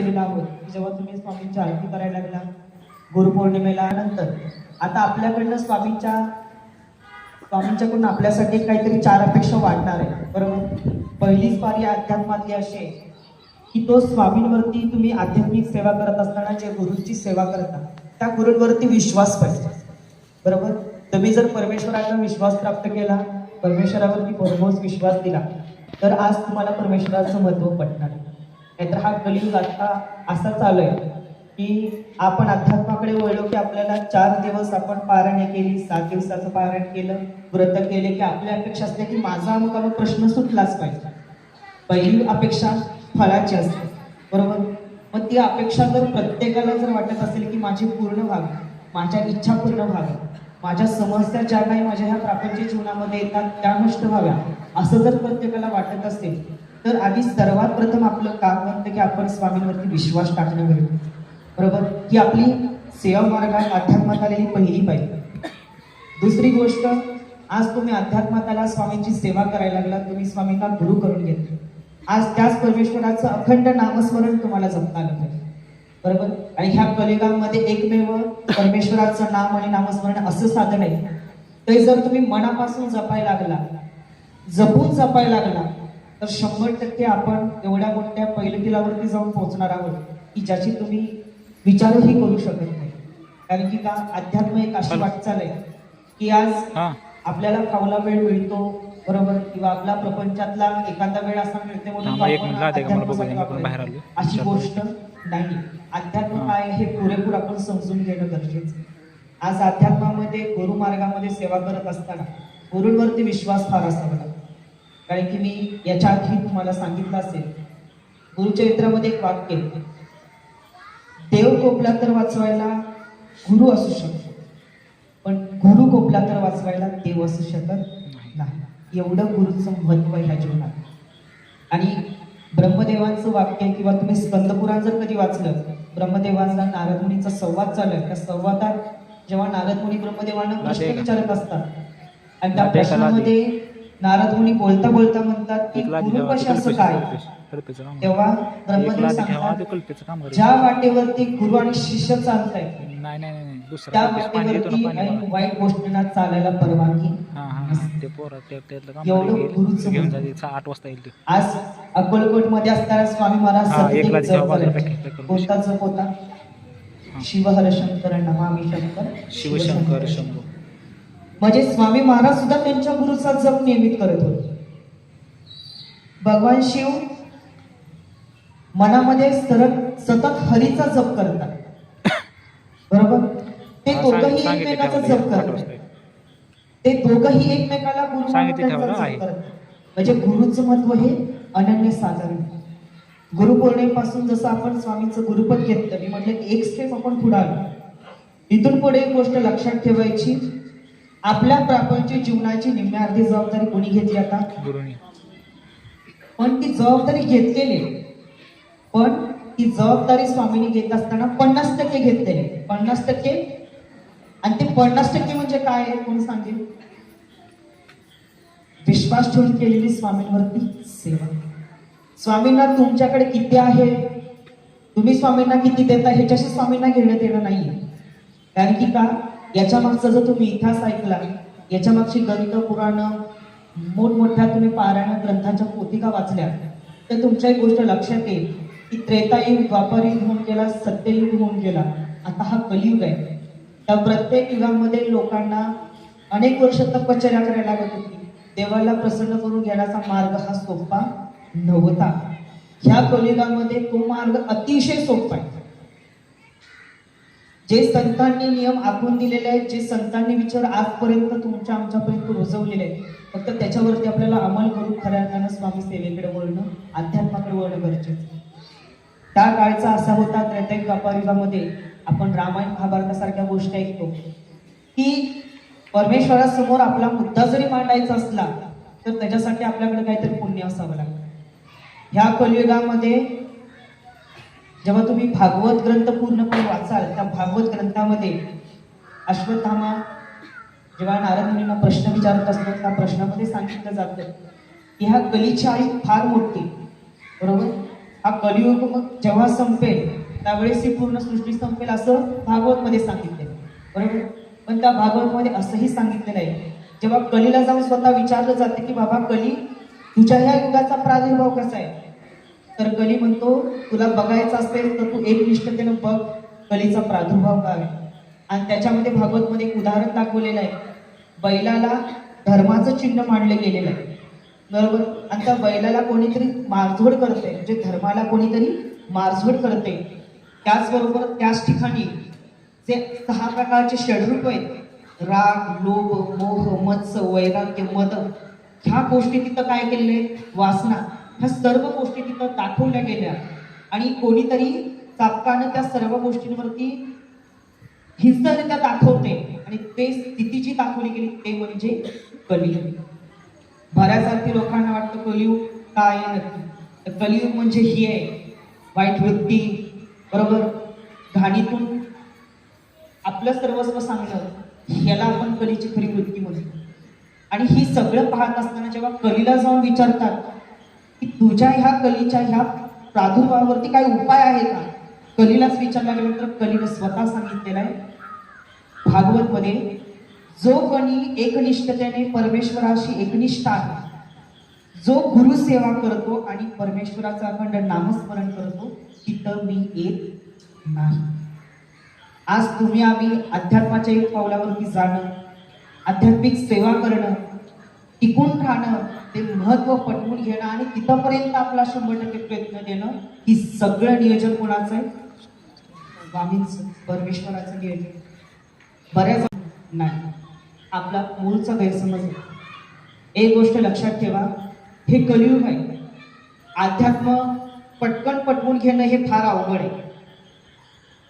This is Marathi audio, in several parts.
गेलेलो आहोत की जेव्हा तुम्ही स्वामींची आरती करायला लागला गुरुपौर्णिमेला नंतर आता आपल्याकडनं स्वामींच्याकडून आपल्यासाठी काहीतरी 4 अपेक्षा वाढणार आहे, बरोबर. पहिलीच पारी अध्यात्मातली अशी आहे की तो स्वामींवरती तुम्ही आध्यात्मिक सेवा करत असताना जे गुरूंची सेवा करता त्या गुरूंवरती विश्वास पाहिजे, बरोबर. तुम्ही जर परमेश्वराचा विश्वास प्राप्त केला, परमेश्वरावरती भरघोस विश्वास दिला, तर आज तुम्हाला परमेश्वराचं महत्व पटणार. नाहीतर हा कलियुग आता असा चालू आहे की आपण अध्यात्माकडे वळलो की आपल्याला 4 दिवस आपण पारायण केली, 7 दिवसाचं पारायण केलं, व्रत केले की आपल्या अपेक्षा असते की माझा अमुक प्रश्न सुटलाच पाहिजे. पहिली अपेक्षा फळाची असते, बरोबर. मग ती अपेक्षा जर प्रत्येकाला जर वाटत असेल की माझी पूर्ण व्हावी, माझ्या इच्छा पूर्ण व्हाव्या, माझ्या समस्या ज्या काही माझ्या ह्या प्रापंचिक जीवनामध्ये येतात त्या नष्ट व्हाव्या, असं जर प्रत्येकाला वाटत असेल तर आधी सर्वात प्रथम आपलं काम बनतं की आपण स्वामींवरती विश्वास टाकणं गरजेचं, बरोबर. ही आपली सेवा मार्गात अध्यात्मात आलेली पहिली पाहिजे. दुसरी गोष्ट, आज तुम्ही अध्यात्मात आला, स्वामींची सेवा करायला लागला, तुम्ही स्वामींना गुरु करून घेतले. आज त्याच परमेश्वराचं अखंड नामस्मरण तुम्हाला जपता आलं पाहिजे, बरोबर. आणि ह्या कलियुगामध्ये एकमेव परमेश्वराचं नाम आणि नामस्मरण असं साधन आहे ते जर तुम्ही मनापासून जपायला लागला, जपून जपायला लागला, तर 100% आपण एवढ्या मोठ्या पैलतीलावरती जाऊन पोहोचणार आहोत की ज्याची तुम्ही विचारही करू शकत नाही. कारण की का अध्यात्म एक अशी वाटचाल आहे की आज आपल्याला फावला वेळ मिळतो, बरोबर, किंवा आपला प्रपंचातला एखादा वेळ असा मिळते म्हणून अशी गोष्ट नाही. अध्यात्म काय हे पुरेपूर आपण समजून घेणं गरजेचं. आज अध्यात्मामध्ये गुरु मार्गामध्ये सेवा करत असताना गुरूंवरती विश्वास फार असावा लागतो. कारण की मी याच्या आधी तुम्हाला सांगितलं असेल, गुरुचरित्रामध्ये एक वाक्य, देव कोपला तर वाचवायला गुरु असू शकतो, पण गुरु कोपला तर वाचवायला देव असू शकत नाही. एवढं गुरुचं महत्व ह्या जीवनात. आणि ब्रह्मदेवांचं वाक्य किंवा तुम्ही स्कंदपुराण जर कधी वाचलं, ब्रह्मदेवांचा नारद मुनीचा संवाद चालू आहे. त्या संवादात जेव्हा नारद मुनी ब्रह्मदेवांना प्रश्न विचारत असतात आणि त्या प्रश्नामध्ये नारद मुनी बोलता बोलता म्हणतात की गुरु कशाचं काय, तेव्हा ब्रह्मदेव सांगतात ज्या वाटेवरती गुरु आणि शिष्य चालतायत त्या वाटेवरती आणि वाईट गोष्टींना चालायला परवानगी. एवढं गुरुचं 8 वाजता येईल. आज अक्कलकोट मध्ये असताना स्वामी महाराज कोणता जप होता? शिवहर शंकर नमामि शंकर शिवशंकर शंभो. म्हणजे स्वामी महाराज सुद्धा त्यांच्या गुरुचा जप नियमित करत होते. भगवान शिव मनामध्ये सतत हरीचा जप करतात, बरोबर. ते दोघंही एकमेकाचा जप करतात, ते दोघंही एकमेकाला गुरु करतात. म्हणजे गुरुचं महत्व हे अनन्यसाधारण. गुरुपौर्णिमेपासून जसं आपण स्वामींचं गुरुपद घेतलं, मी म्हटलं की एक स्टेप आपण पुढे आलो. इथून पुढे एक गोष्ट लक्षात ठेवायची, आपल्या प्रापंचिक जीवनाची निम्म्या अर्धी जबाबदारी कोणी घेतली? आता गुरुनी. पण ती जबाबदारी घेतलेली, पण ती जबाबदारी स्वामींनी घेत असताना 50% घेतलेली. 50%, आणि ते 50% म्हणजे काय आहे कोण सांगेल? विश्वास ठेवून केलेली स्वामींवरती सेवा. स्वामींना तुमच्याकडे किती आहे, तुम्ही स्वामींना किती देता ह्याच्याशी स्वामींना घेण्यात येणं नाहीये. कारण की का, याच्या मागचा जर तुम्ही इतिहास ऐकला, याच्या मागची ग्रंथ पुराण मोठमोठ्या तुम्ही पारायण ग्रंथाच्या पोथिका वाचल्या, तर तुमच्या एक गोष्ट लक्षात येईल की त्रेतायुग, द्वापारयुग होऊन गेला, सत्ययुग होऊन गेला, आता हा कलियुग आहे. त्या प्रत्येक युगामध्ये लोकांना अनेक वर्ष तपश्चर्या करायला लागत होती. देवाला प्रसन्न करून घेण्याचा मार्ग हा सोपा नव्हता. ह्या कलियुगामध्ये तो मार्ग अतिशय सोपा आहे. जे संतांनी नियम आखून दिलेले आहेत, जे संतांनी विचार आजपर्यंत तुमच्या आमच्यापर्यंत रुजवलेले आहेत, फक्त त्याच्यावरती आपल्याला अंमल करून खऱ्या अर्थानं स्वामी सेवेकडे वळणं, अध्यात्माकडे वळणं गरजेचं. त्या काळचा असा होता, त्रेतायुग द्वापारयुगामध्ये आपण रामायण महाभारतासारख्या गोष्टी ऐकतो की परमेश्वरासमोर आपला मुद्दा जरी मांडायचा असला तर त्याच्यासाठी आपल्याकडे काहीतरी पुण्य असावं लागतं. ह्या कलियुगामध्ये जेव्हा तुम्ही भागवत ग्रंथ पूर्णपणे वाचाल, त्या भागवत ग्रंथामध्ये अश्वत्थामा जेव्हा नारद मुनींना प्रश्न विचारत असतात, त्या प्रश्नामध्ये सांगितलं जातं की ह्या कलीची आई फार मोठी, बरोबर. हा कलियुग मग जेव्हा संपेल त्यावेळेस ही पूर्ण सृष्टी संपेल असं भागवत मध्ये सांगितलंय, बरोबर. पण त्या भागवत मध्ये असंही सांगितलेलं आहे, जेव्हा कलीला जाऊन स्वतः विचारलं जाते की बाबा कली, तुझ्या ह्या युगाचा प्रादुर्भाव कसा आहे, तर कली म्हणतो तुला बघायचं असेल तर तू एकनिष्ठतेनं बघ कलीचा प्रादुर्भाव काय आहे. आणि त्याच्यामध्ये भागवत मध्ये एक उदाहरण दाखवलेलं आहे, बैलाला धर्माचं चिन्ह मानलं गेलेलं आहे, बरोबर. आणि त्या बैलाला कोणीतरी मारझोड करते, म्हणजे धर्माला कोणीतरी मारझोड करते. त्याचबरोबर त्याच ठिकाणी जे 6 प्रकारचे षडरूप आहेत, राग, लोभ, मोह, मत्स्य, वैराग्य, मद, ह्या गोष्टी तिथं काय केलेल्या आहेत, वासना, ह्या सर्व गोष्टी तिथं दाखवल्या गेल्या. आणि कोणीतरी चापकानं त्या सर्व गोष्टींवरती हिंसरित्या दाखवते आणि ते स्थिती जी दाखवली गेली ते म्हणजे कलियुग. बऱ्याच अर्थी लोकांना वाटतं कलियुग काय आहे नक्की, तर कलियुग म्हणजे ही आहे वाईट वृत्ती, बरोबर, घाणीतून आपलं सर्वस्व सांगणं, याला आपण कलीची खरी वृत्ती म्हणतो. आणि ही सगळं पाहत असताना जेव्हा कलीला जाऊन विचारतात की तुझ्या ह्या कलीच्या ह्या प्रादुर्भावावरती काही उपाय आहे का, कलीलाच विचारला गेल्यानंतर कलीनं स्वतः सांगितलेलं आहे भागवत मध्ये, जो कोणी एकनिष्ठतेने परमेश्वराशी एकनिष्ठ आहे, जो गुरु सेवा करतो आणि परमेश्वराचं अखंड नामस्मरण करतो, तिथं मी येत नाही. आज तुम्ही आम्ही अध्यात्माच्या एक पावलावरती जाणं, आध्यात्मिक सेवा करणं, टिकून राहणं, ते महत्व पटवून घेणं आणि तिथपर्यंत आपला 100% प्रयत्न देणं, ही सगळं नियोजन कोणाचं आहे, स्वामींचं, परमेश्वराचं नियोजन. बऱ्याच नाही, आपला मूळचा गैरसमज आहे. एक गोष्ट लक्षात ठेवा, हे कलियुग आहे. अध्यात्म पटकन पटवून घेणं हे फार अवघड आहे,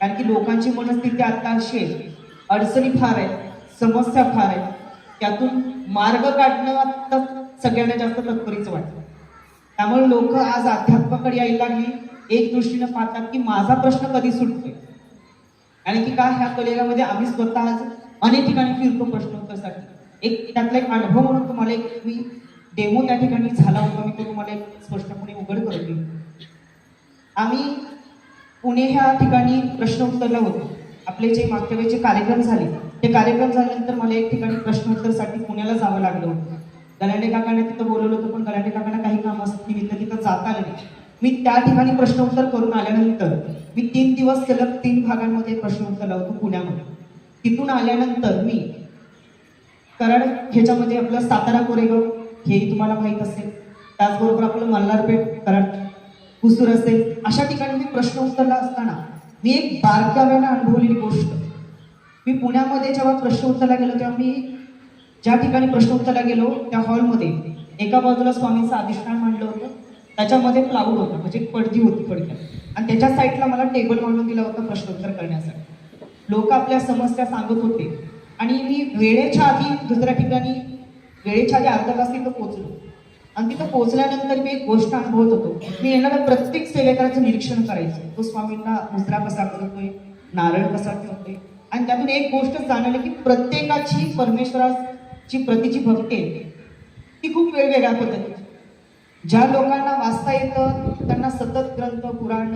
कारण की लोकांची मनस्थिती आता अशी आहे, अडचणी फार आहेत, समस्या फार आहेत, त्यातून मार्ग काढणं आता सगळ्यांना जास्त तत्परीचं वाटतं. त्यामुळे लोक आज अध्यात्माकडे यायला लागली, एक दृष्टीनं पाहतात की माझा प्रश्न कधी सुटतोय. आणि की काय, ह्या कलियुगामध्ये आम्ही स्वतः आज अनेक ठिकाणी फिरतो प्रश्नोत्तरसाठी. एक त्यातला एक अनुभव म्हणून तुम्हाला एक मी डेमो त्या ठिकाणी झाला होता, मी तो तुम्हाला एक स्पष्टपणे उघड करते. आम्ही पुणे ह्या ठिकाणी प्रश्नोत्तरला होतो. आपले जे मागच्या वेळेचे कार्यक्रम झाले, ते कार्यक्रम झाल्यानंतर मला एक ठिकाणी प्रश्नोत्तरसाठी पुण्याला जावं लागलं होतं. गलांडे काकांना तिथं बोलवलं होतं, पण गलांडे काकांना काही काम निमित्त तिथं जाता आलं नाही. मी त्या ठिकाणी प्रश्नोत्तर करून आल्यानंतर मी 3 दिवस सलग 3 भागांमध्ये प्रश्नोत्तर लावतो पुण्यामध्ये. तिथून आल्यानंतर मी कराड ह्याच्यामध्ये आपलं सातारा कोरेगाव हेही तुम्हाला माहीत असेल, त्याचबरोबर आपलं मल्हारपेठ कराड कुसूर असेल, अशा ठिकाणी मी प्रश्न उत्तरला असताना मी एक बारकाव्यानं अनुभवलेली गोष्ट, मी पुण्यामध्ये जेव्हा प्रश्न उत्तरला गेलो तेव्हा मी ज्या ठिकाणी प्रश्न उत्तरला गेलो त्या हॉलमध्ये एका बाजूला स्वामींचं अधिष्ठान मांडलं होतं, त्याच्यामध्ये प्लाऊड होतं, म्हणजे पडदी होती थोडक्यात, आणि त्याच्या साईडला मला टेबल मांडून दिला होता प्रश्नोत्तर करण्यासाठी. लोक आपल्या समस्या सांगत होते आणि मी वेळेच्या आधी दुसऱ्या ठिकाणी वेळेच्या आधी अर्धा तास तिथं पोहोचलो. आणि तिथं पोहोचल्यानंतर मी एक गोष्ट अनुभवत होतो, मी येणाऱ्या प्रत्येक सेवेकराचं निरीक्षण करायचं, तो स्वामींना मुजरा कसा करतोय, नारळ कसा ठेवतोय, आणि त्यातून एक गोष्ट जाणवली की प्रत्येकाची परमेश्वराची प्रतीची भक्ती आहे ती खूप वेगवेगळ्या पद्धतीने. ज्या लोकांना वाचता येतं त्यांना सतत ग्रंथ, पुराण,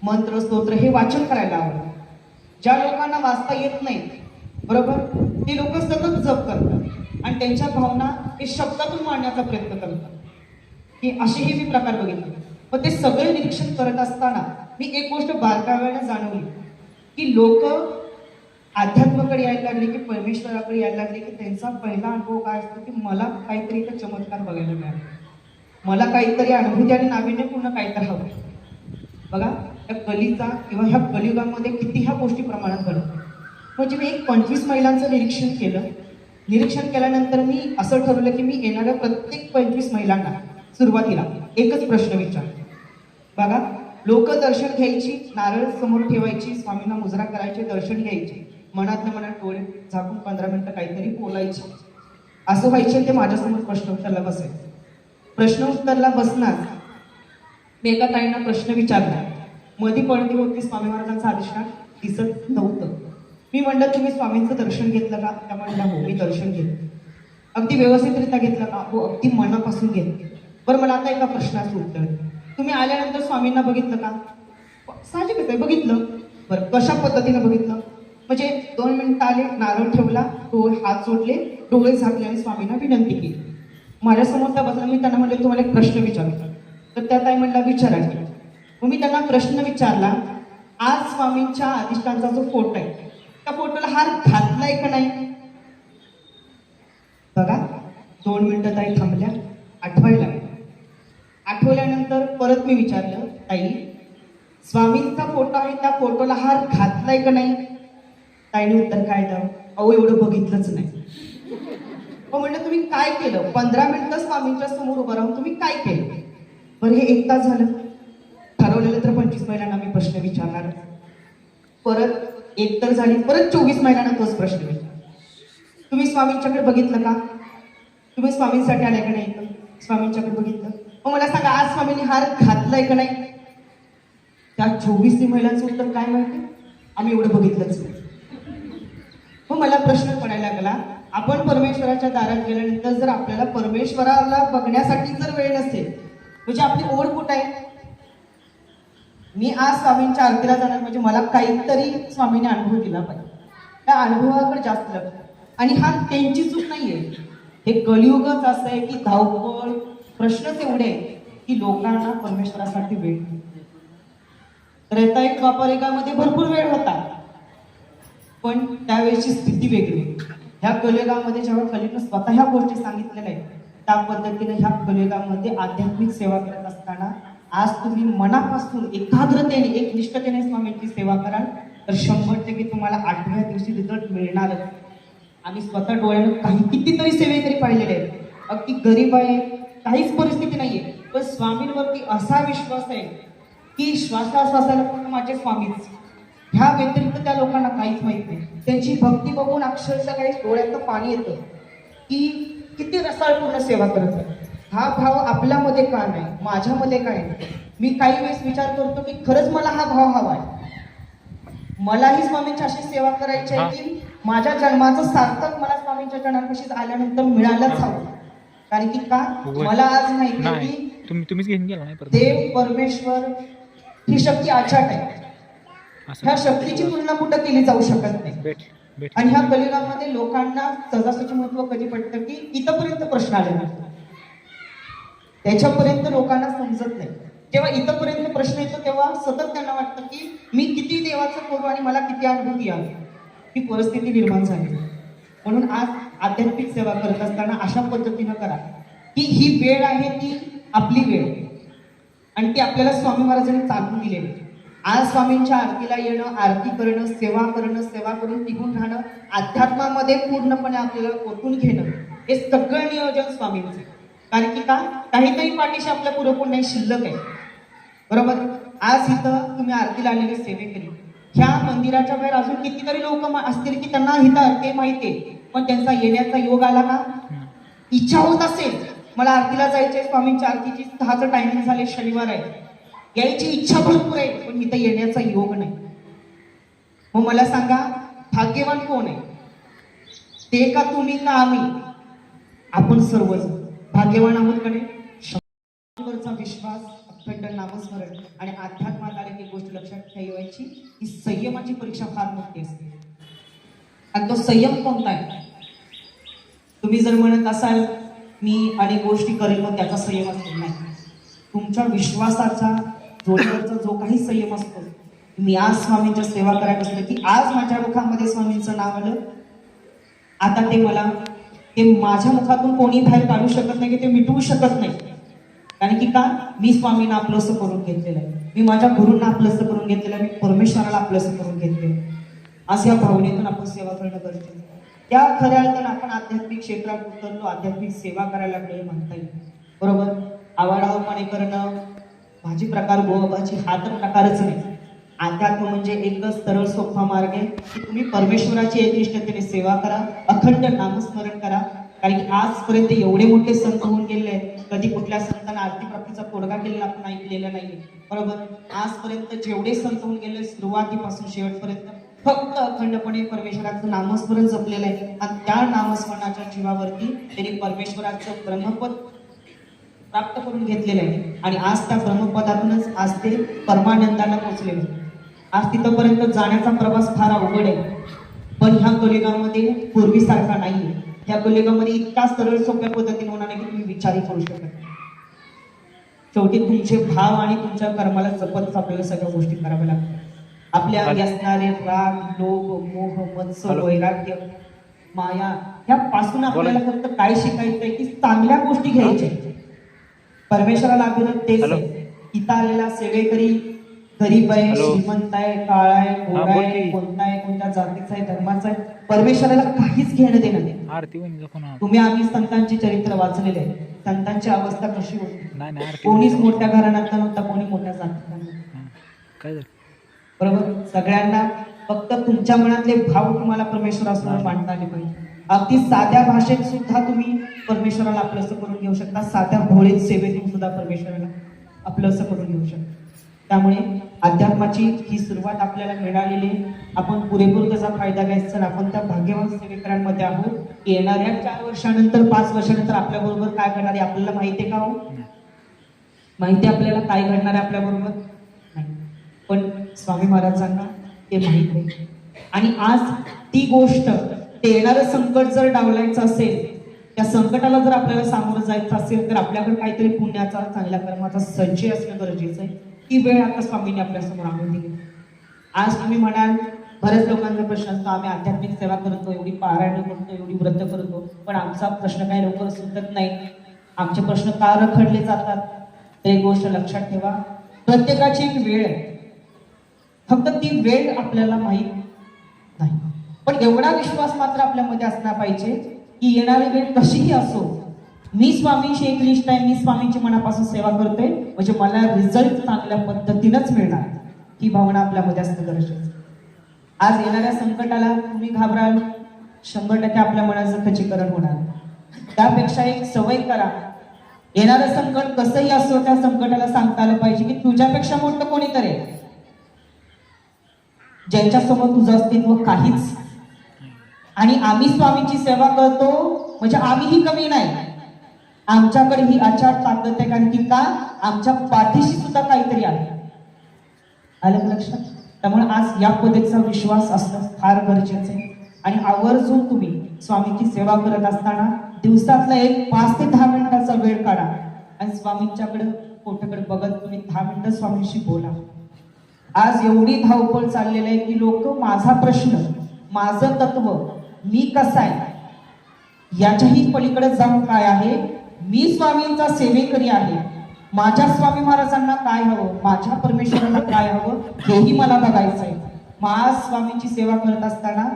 मंत्र, स्तोत्र हे वाचन करायला आवडतं. ज्या लोकांना वाचता येत नाही, बरोबर, ते लोक सतत जप करतात आणि त्यांच्या भावना हे शब्दातून मांडण्याचा प्रयत्न करतात, की असेही मी प्रकार बघितले. पण ते सगळे निरीक्षण करत असताना मी एक गोष्ट बारकाव्याने जाणवली की लोक अध्यात्माकडे यायला लागले, की परमेश्वराकडे यायला लागले, की त्यांचा पहिला अनुभव काय असतो की मला काहीतरी इथं चमत्कार बघायला मिळाला, मला काहीतरी अनुभूती आणि नाविन्यपूर्ण काहीतरी हवं. बघा त्या कलीचा किंवा ह्या कलियुगामध्ये किती ह्या गोष्टी प्रमाणात घडतात. म्हणजे मी एक 25 महिलांचं निरीक्षण केलं. निरीक्षण केल्यानंतर मी असं ठरवलं की मी येणाऱ्या प्रत्येक 25 महिलांना सुरुवातीला एकच प्रश्न विचारतो. बघा, लोक दर्शन घ्यायची, नारळ समोर ठेवायची, स्वामींना मुजरा करायचे, दर्शन घ्यायचे, मनातल्या मनात डोळे झाकून 15 मिनिटं काहीतरी बोलायचे. असं व्हायचे ते माझ्यासमोर प्रश्न उत्तरला बसायचे. प्रश्न उत्तरला बसणार मी एका ताईंना प्रश्न विचारला, मधी पडदी होती, स्वामी महाराजांचं अधिष्ठान दिसत नव्हतं. मी म्हणलं तुम्ही स्वामींचं दर्शन घेतलं का? त्या म्हणल्या हो मी दर्शन घेतलं. अगदी व्यवस्थितरित्या घेतलं का? हो अगदी मनापासून घेतलं. बरं मला आता एका प्रश्नाचं उत्तर, तुम्ही आल्यानंतर स्वामींना बघितलं का? साहजिकच आहे, बघितलं. बरं, कशा पद्धतीने बघितलं? म्हणजे 2 मिनिटं आले, नारळ ठेवला, डोळे हात जोडले, डोळे झाकले आणि स्वामींना विनंती केली. माझ्यासमोर त्या बसला, मी त्यांना म्हणले तुम्हाला एक प्रश्न विचारतो. तर त्या ताई म्हणला विचारा की. मग मी त्यांना प्रश्न विचारला, आज स्वामींच्या अधिष्ठानचा जो फोटो आहे त्या फोटोला हार घातलाय का नाही? बघा, 2 मिनिटं ताई थांबल्या, आठवायला लागल्या. आठवल्यानंतर परत मी विचारलं, ताई स्वामींचा फोटो आहे त्या फोटोला हार घातलाय का नाही? ताईने उत्तर काय द्यावं? अहो एवढं बघितलंच नाही. मग म्हणलं तुम्ही काय केलं? 15 मिनिटं स्वामींच्या समोर उभं राहून तुम्ही काय केलं? बरं, हे 1 तास झालं. ठरवलेलं तर 25 महिलांना मी प्रश्न विचारणार. परत 1 तर झाली, परत 24 महिलांना तोच प्रश्न विचारला. तुम्ही स्वामींच्याकडे बघितलं का? तुम्ही स्वामींसाठी आले का नाही? स्वामींच्याकडे बघितलं. मग मला सांगा, आज स्वामींनी हार घातलाय का नाही? त्या 24 महिलांचं उत्तर काय माहिती? आम्ही एवढं बघितलंच नाही. मग मला प्रश्न पडायला लागला, आपण परमेश्वराच्या दारात गेल्यानंतर जर आपल्याला परमेश्वराला बघण्यासाठी जर वेळ नसेल, म्हणजे आपली ओढ कुठं आहे? मी आज स्वामींच्या आरतीला जाणार म्हणजे मला काहीतरी स्वामीने अनुभव दिला पाहिजे. त्या अनुभवाकडे जास्त लक्ष. आणि हा त्यांची चूक नाहीये, हे कलियुगच असं आहे की धावपळ, प्रश्नच एवढे आहे की लोकांना परमेश्वरासाठी वेळ नाही. त्रेतायुग द्वापरयुगामध्ये भरपूर वेळ होता, पण त्यावेळेची स्थिती वेगळी. ह्या कलियुगामध्ये जेव्हा कलियुगाने स्वतः ह्या गोष्टी सांगितलेल्या आहेत, त्या पद्धतीने ह्या कलियुगामध्ये आध्यात्मिक सेवा करत असताना आज तुम्ही मनापासून एकाग्रतेने, एक निष्ठतेने स्वामींची सेवा कराल तर 100% तुम्हाला 8व्या दिवशी रिझल्ट मिळणारच. आम्ही स्वतः डोळ्यानं कितीतरी सेवेकरी पाहिलेले आहेत. अगदी गरीब आहे, काहीच परिस्थिती नाहीये, पण स्वामींवरती असा विश्वास आहे की श्वासाश्वासाला पण माझे स्वामीच. ह्या व्यतिरिक्त त्या लोकांना काहीच माहित नाही. त्यांची भक्ती बघून अक्षरशः काही डोळ्यात पाणी येतं की किती रसाळपूर्ण सेवा करत आहे. हा भाव आपल्यामध्ये का नाही, माझ्यामध्ये काय नाही? मी काही वेळेस विचार करतो की खरंच मला हा भाव हवा आहे. मलाही स्वामींची अशी सेवा करायची आहे की माझ्या जन्माचं सार्थक मला स्वामींच्या जन्मापाशी आल्यानंतर मिळायलाच हवं. कारण की का, मला आज माहिती आहे की तुम्हीच घेऊन गेला नाही देव परमेश्वर ही शक्ती अचाट आहे. ह्या शक्तीची तुलना कुठं केली जाऊ शकत नाही. आणि ह्या कलियुगामध्ये लोकांना सहजासहजी महत्व कधी पडतं की इथपर्यंत प्रश्न आले नाही, त्याच्यापर्यंत लोकांना समजत नाही. जेव्हा इथपर्यंत प्रश्न येतो तेव्हा सतत त्यांना वाटतं की मी किती देवाचं करू आणि मला किती अनुभव यावे. ही परिस्थिती निर्माण झाली. म्हणून आज आध्यात्मिक सेवा करत असताना अशा पद्धतीनं करा की ही वेळ आहे ती आपली वेळ आणि ती आपल्याला स्वामी महाराजांनी चालवून दिलेली. आज स्वामींच्या आरतीला येणं, आरती करणं, सेवा करून टिकून राहणं, अध्यात्मामध्ये पूर्णपणे आपल्याला ओतून घेणं, हे सगळं नियोजन स्वामींचं. कारण की का, काहीतरी पाठीशी आपल्या पुरेपूर नाही, शिल्लक आहे. बरोबर. आज इथं तुम्ही आरतीला आलेली सेवेकरी, ह्या मंदिराच्या बाहेर अजून कितीतरी लोक असतील की त्यांना इथं ते माहितीये, पण त्यांचा येण्याचा योग आला का? इच्छा होत असेल मला आरतीला जायचंय, स्वामींच्या आरतीची 6चं टायमिंग झाले, शनिवार आहे, यायची इच्छा भरपूर आहे, पण इथं येण्याचा योग नाही. मग मला सांगा, भाग्यवान कोण आहे? ते का तुम्ही का आम्ही? आपण सर्वजण भाग्यवान आहोत का नाही? शंभरचा विश्वास, अखंड नामस्मरण आणि अध्यात्मात आलेली गोष्ट लक्षात ठेवायची की संयमाची परीक्षा फार मोठी असते. आणि तो संयम कोणता आहे? तुम्ही जर म्हणत असाल मी अनेक गोष्टी करेल मग त्याचा संयम असतो, नाही. तुमच्या विश्वासाचा जोडीवरचा जो काही संयम असतो, मी आज स्वामींच्या सेवा करायला असलं की आज माझ्या मुखामध्ये स्वामींचं नाव आलं, आता ते माझ्या मुखातून कोणी बाहेर काढू शकत नाही, की ते मिटवू शकत नाही. कारण की का, मी स्वामींना आपलंसं करून घेतलेलं आहे, मी माझ्या गुरूंना आपलंसं करून घेतलेलं आहे, मी परमेश्वराला आपलंसं करून घेतलेलं. आज या भावनेतून आपण सेवा करणं गरजेचं आहे. त्या खऱ्या अर्थानं आपण आध्यात्मिक क्षेत्रात उतरलो, आध्यात्मिक सेवा करायला लागलो म्हणता येईल. बरोबर. आवाडावपणे करणं, भाजी प्रकार गोवाची हा तर प्रकारच नाही. अध्यात्म म्हणजे एकच सरळ सोपा मार्ग आहे की तुम्ही परमेश्वराची एकनिष्ठतेने सेवा करा, अखंड नामस्मरण करा. कारण की आजपर्यंत एवढे मोठे संत होऊन गेले आहेत, कधी कुठल्या संतांना आरती प्राप्तीचा तोडगा केलेला आपण ऐकलेला नाही. बरोबर. आजपर्यंत जेवढे संत होऊन गेले, सुरुवातीपासून शेवटपर्यंत फक्त अखंडपणे परमेश्वराचं नामस्मरण जपलेलं आहे. आणि त्या नामस्मरणाच्या जीवावरती त्यांनी परमेश्वराचं ब्रह्मपद प्राप्त करून घेतलेलं आहे आणि आज त्या ब्रह्मपदातूनच आज ते परमानंदाला पोहोचलेले. आज तिथपर्यंत जाण्याचा प्रवास फार अवघड आहे, पण ह्या कलियुगामध्ये पूर्वीसारखा नाहीये. ह्या कलियुगामध्ये इतका सरळ सोप्या पद्धतीने होणार नाही की तुम्ही विचारही करू शकत नाही. शेवटी तुमचे भाव आणि तुमच्या कर्माला जपतच आपल्याला सगळ्या गोष्टी कराव्या लागतात. आपल्या अंगी असणारे राग, लोभ, मोह, मत्सर, वैराग्य, माया ह्या पासून आपल्याला फक्त काय शिकायचंय की चांगल्या गोष्टी घ्यायच्या. परमेश्वराला अभिनंदन तेच आहे. इथं आलेला सेवेकरी गरीब आहे, श्रीमंत आहे, काळा आहे, गोरा आहे, कोणता आहे, कोणत्या जातीचा आहे, धर्माचा आहे, परमेश्वराला काहीच घेणं देणं नाही. तुम्ही आम्ही संतांचे चरित्र वाचलेले आहे. संतांची अवस्था कशी होती, कोणीच मोठ्या घराण्यातला नव्हता, कोणी मोठ्या जातीचा नव्हता. बरोबर. सगळ्यांना फक्त तुमच्या मनातले भाव तुम्हाला परमेश्वरासमोर मांडता आले पाहिजे. अगदी साध्या भाषेत सुद्धा तुम्ही परमेश्वराला आपलंसं करून घेऊ शकता. साध्या भोळीत सेवेतून सुद्धा परमेश्वराला आपलंसं करून घेऊ शकता. त्यामुळे अध्यात्माची ही सुरुवात आपल्याला मिळालेली. आपण पुरेपूर त्याचा फायदा घ्यायचा. आपण त्या भाग्यवान सेवेकरांमध्ये आहोत. येणाऱ्या 4 वर्षानंतर 5 वर्षानंतर आपल्या बरोबर काय घडणार आहे आपल्याला माहिती आहे का हो? माहिती आपल्याला काय घडणार आहे आपल्या बरोबर नाही, पण स्वामी महाराजांना ते माहित आहे. आणि आज ती गोष्ट, ते येणारं संकट जर डावलायचं असेल, त्या संकटाला जर आपल्याला सामोरं जायचं असेल तर आपल्याकडे काहीतरी पुण्याचा, चांगल्या कर्माचा संचय असणं गरजेचं आहे. ती वेळ आता स्वामींनी आपल्या समोर आणून दिली. आज तुम्ही म्हणाल, बऱ्याच लोकांचा प्रश्न असतो, आम्ही आध्यात्मिक सेवा करतो, एवढी पारायण करतो, एवढी व्रत करतो, पण आमचा प्रश्न काही लवकर सुटत नाही. आमचे प्रश्न का रखडले जातात? तर एक गोष्ट लक्षात ठेवा, प्रत्येकाची एक वेळ आहे. फक्त ती वेळ आपल्याला माहीत नाही, पण एवढा विश्वास मात्र आपल्यामध्ये असला पाहिजे की येणारी वेळ कशीही असो, मी स्वामींशी एकनिष्ठ आहे, मी स्वामींची मनापासून सेवा करते, म्हणजे मला रिझल्ट चांगल्या पद्धतीनंच मिळणार, ही भावना आपल्यामध्ये असणं गरजेचं. आज येणाऱ्या संकटाला तुम्ही घाबराल, 100% आपल्या मनाचं खच्चीकरण होणार. त्यापेक्षा एक सवय करा, येणारं संकट कसंही असो, त्या संकटाला सांगता आलं पाहिजे की तुझ्यापेक्षा मोठं कोणीतरी आहे, ज्यांच्यासमोर तुझं अस्तित्व काहीच. आणि आम्ही स्वामींची सेवा करतो म्हणजे आम्हीही कमी नाही, आमच्याकडे ही अचाट ताकद आहे. कारण की का, आमच्या पाठीशी सुद्धा काहीतरी आहे. आलं लक्षात? त्यामुळे आज या पद्धतीचा विश्वास असणं फार गरजेचं आहे. आणि आवर्जून तुम्ही स्वामींची सेवा करत असताना दिवसातला एक 5 ते 10 मिनिटाचा वेळ काढा आणि स्वामींच्याकडे फोटोकडे बघत तुम्ही 10 मिनिटं स्वामींशी बोला. आज एवढी धावपळ चाललेली आहे की लोक माझा प्रश्न, माझं तत्व, मी कसा आहे याच्याही पलीकडे जाऊन काय आहे, मी स्वामींचा सेवेकरी आहे, माझ्या स्वामी महाराजांना काय हवं, माझ्या परमेश्वराला काय हवं, हेही मला बघायचं आहे. आज स्वामींची सेवा करत असताना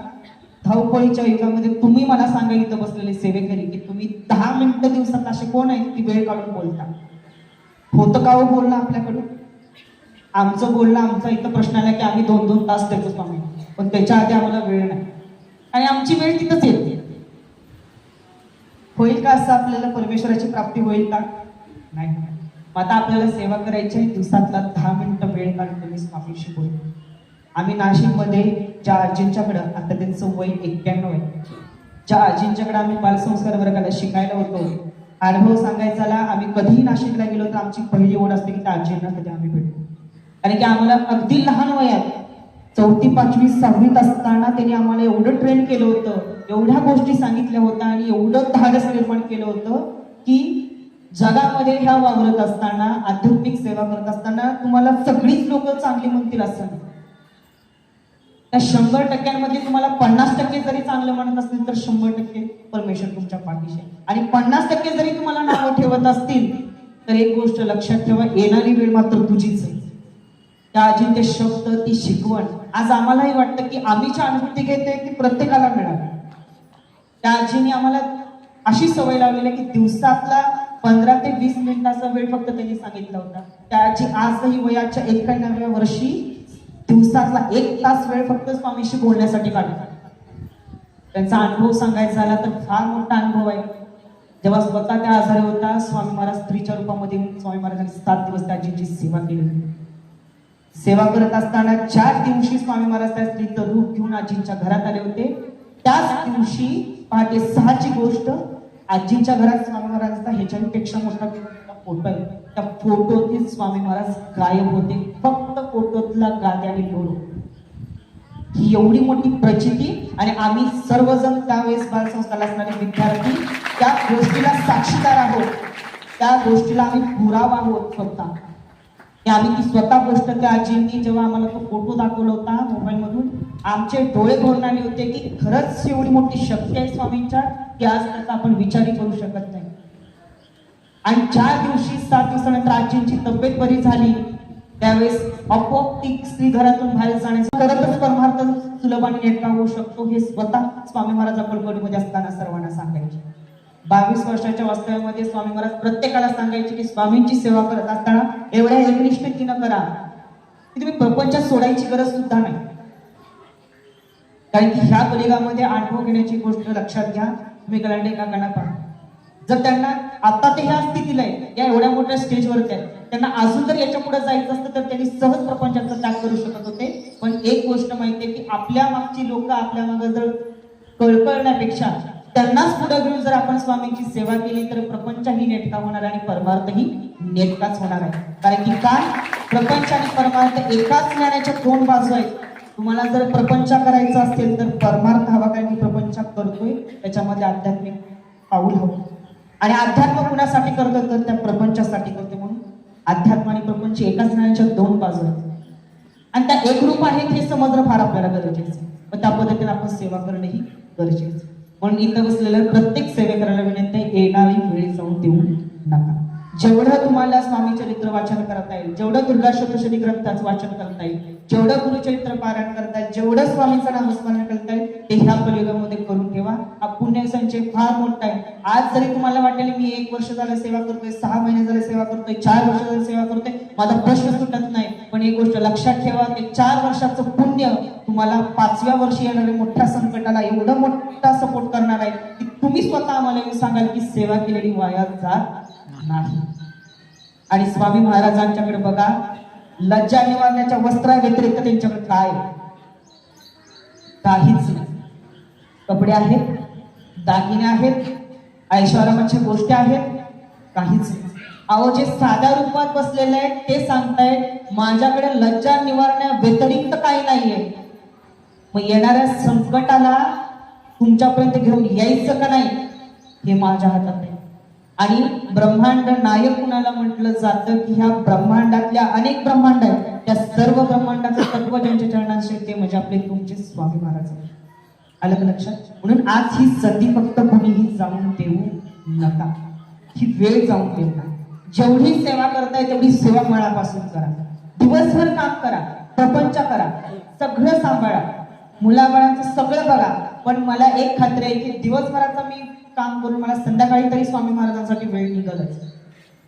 धावपळीच्या युगामध्ये तुम्ही मला सांगा, इथं बसलेले सेवेकरी, की तुम्ही 10 मिनिटं दिवसात असे कोण आहेत की वेळ काढून बोलता? होतं का हो बोलणं आपल्याकडून? आमचं बोलणं, आमचा इथं प्रश्न आला की आम्ही 2-2 तास देतो स्वामी, पण त्याच्या आधी आम्हाला वेळ नाही आणि आमची वेळ तिथंच येते. होईल का असं? आपल्याला परमेश्वराची प्राप्ती होईल का? नाही. आता आपल्याला सेवा करायची आहे, दिवसातला 10 मिनिटं वेळ काढून तुम्ही स्वामीशी बोला. आम्ही नाशिकमध्ये ज्या आजींच्याकडं, आता त्यांचं वय 91 आहे, ज्या आजींच्याकडे आम्ही बालसंस्कार वर्गाला शिकायला होतो, अनुभव सांगायचाला आम्ही कधीही नाशिकला गेलो तर आमची पहिली ओढ असते की त्या आजींना कधी आम्ही भेटतो. कारण की आम्हाला अगदी लहान वयात 4थी, 5वी, 6वीत असताना त्यांनी आम्हाला एवढं ट्रेन केलं होतं, एवढ्या गोष्टी सांगितल्या होत्या आणि एवढं धाडस निर्माण केलं होतं की जगामध्ये ह्या वावरत असताना, आध्यात्मिक सेवा करत असताना तुम्हाला सगळीच लोक चांगली म्हणतील असं नाही. त्या 100%मध्ये तुम्हाला 50% जरी चांगलं म्हणत असतील तर 100% परमेश्वर तुमच्या पाठीशी आहे. आणि 50% जरी तुम्हाला नावं ठेवत असतील तर एक गोष्ट लक्षात ठेवा, येणारी वेळ मात्र तुझीच आहे. त्या आजी ते शब्द, ती शिकवण आज आम्हालाही वाटतं की आम्ही ज्या अनुभूती घेतोय ती प्रत्येकाला मिळाली. त्या आजीने आम्हाला अशी सवय लावलेली की दिवसातला 15 ते 20 मिनिटाचा वेळ फक्त त्यांनी सांगितला होता. त्या आजी आजही वयाच्या 91व्या वर्षी दिवसातला 1 तास वेळ फक्त स्वामीशी बोलण्यासाठी काढतात. त्यांचा अनुभव सांगायचा झाला तर फार मोठा अनुभव आहे. जेव्हा स्वतः त्या आजारी होता, स्वामी महाराज स्त्रीच्या रूपामध्ये स्वामी महाराजांनी 7 दिवस त्या आजीची सेवा केली. सेवा करत असताना 4 दिवशी स्वामी महाराज त्या स्त्रीचं रूप घेऊन आजींच्या घरात आले होते. त्याच दिवशी पहाटे 6ची गोष्ट आजींच्या घरात स्वामी महाराजांचा ह्याच्यापेक्षा मोठा फोटो आहे, त्या फोटोतील स्वामी महाराज गायब होते, फक्त फोटोतला गाद्याने लोड. ही एवढी मोठी प्रचिती, आणि आम्ही सर्वजण त्यावेळेस बालसंस्थाला असणारे विद्यार्थी त्या गोष्टीला साक्षीदार आहोत, त्या गोष्टीला आम्ही पुरावा आहोत स्वतः. आम्ही ती स्वतः गोष्ट त्या आजींनी जेव्हा आम्हाला तो फोटो दाखवला होता मोबाईल मधून, आमचे डोळे भरून आले होते की खरंच एवढी मोठी शक्ती आहे स्वामींच्या की आज त्याचा आपण विचारही करू शकत नाही. आणि ज्या दिवशी 7 दिवसानंतर आजींची तब्येत बरी झाली, त्यावेळेस आपोआप ती स्त्री घरातून बाहेर जाण्याचा खरंच परमार्थ सुलभाने नेटका होऊ शकतो हे स्वतः स्वामी महाराज अक्कलकोटमध्ये असताना सर्वांना सांगायचे. 22 वर्षाच्या वास्तव्यामध्ये स्वामी महाराज प्रत्येकाला सांगायचे की स्वामींची सेवा करत असताना एवढ्या एकनिष्ठतेनं करा की तुम्ही प्रपंचात सोडायची गरज सुद्धा नाही. कारण की ह्या कलिगामध्ये अनुभव घेण्याची गोष्ट लक्षात घ्या. तुम्ही गलांडे काकांना पहा, जर त्यांना आता ते ह्या स्थितीला आहे, या एवढ्या मोठ्या स्टेजवरती आहे, त्यांना अजून जर याच्या पुढे जायचं असतं तर त्यांनी सहज प्रपंचाचा त्याग करू शकत होते. पण एक गोष्ट माहितीये की आपल्या मागची लोक आपल्या मागे जर कळकळण्यापेक्षा त्यांनाच पुढे घेऊन जर आपण स्वामींची सेवा केली तर प्रपंचही नेटका होणार आणि परमार्थही नेटकाच होणार आहे. कारण की काय, प्रपंच आणि परमार्थ एकाच ज्ञानाच्या 2 बाजू आहेत. तुम्हाला जर प्रपंच करायचा असेल तर परमार्थ हवा, कारण की प्रपंच करतोय त्याच्यामध्ये आध्यात्मिक पाऊल हवं. आणि अध्यात्म कुणासाठी करतो तर त्या प्रपंचासाठी करतो. म्हणून अध्यात्म आणि प्रपंच एकाच ज्ञानाच्या 2 बाजू आहेत आणि त्या एकरूप आहेत हे समजणं फार आपल्याला गरजेचं आहे. व त्या पद्धतीने आपण सेवा करणंही गरजेचं आहे. म्हणून इथं बसलेल्या प्रत्येक सेवेकराला विनंती आहे, येणारी वेळ जाऊन देऊ नका. जेवढं तुम्हाला स्वामी चरित्र वाचन करता येईल, जेवढं दुर्गा सप्तशती ग्रंथाचं वाचन करता येईल, जेवढं गुरुचरित्र पारायण करता येईल, जेवढं स्वामींचं नामस्मरण करता येईल ते ह्या कलियुगामध्ये करून ठेवा. हा पुण्य संचय फार मोठा आहे. आज जरी तुम्हाला वाटेल मी 1 वर्ष झालं सेवा करतोय, 6 महिने झाले सेवा करतोय, 4 वर्ष झालं सेवा करतोय, माझा प्रश्न सुटत नाही, पण एक गोष्ट लक्षात ठेवा, ते 4 वर्षाचं पुण्य तुम्हाला 5व्या वर्षी येणाऱ्या मोठ्या संकटाला एवढं मोठा सपोर्ट करणार आहे की तुम्ही स्वतः आम्हाला सांगाल की सेवा केलेली वाया जात नाही. आणि स्वामी महाराजांच्याकडे बघा, लज्जा निवारण्याच्या वस्त्रा व्यतिरिक्त त्यांच्याकडे काय, काहीच नाही. कपडे आहेत, दागिने आहेत, ऐश्वर्याच्या गोष्टी आहेत, काहीच नाही. अहो, जे साध्या रूपात बसलेले आहेत ते सांगतायत माझ्याकडे लज्जा निवारण्या व्यतिरिक्त काही नाहीये. मग येणाऱ्या संकटाला तुमच्यापर्यंत घेऊन यायचं का नाही हे माझ्या हातात आहे. आणि ब्रह्मांड नायक कुणाला म्हटलं जातं की ह्या ब्रह्मांडातल्या अनेक ब्रह्मांड आहेत, त्या सर्व ब्रह्मांडाचं तत्व ज्यांच्या चरणांशी ते म्हणजे आपले तुमचे स्वामी महाराज. आलं का लक्षात? म्हणून आज ही संधी फक्त कोणीही जाऊन देऊ नका, ही वेळ जाऊन देऊ नका. जेवढी सेवा करताय तेवढी सेवा मनापासून करा. दिवसभर काम करा, प्रपंच करा, सगळं सांभाळा, मुलाबाळांचं सगळं बघा. पण मला एक खात्री आहे की दिवसभराचा मी काम करून मला संध्याकाळी तरी स्वामी महाराजांसाठी वेळ निघालच.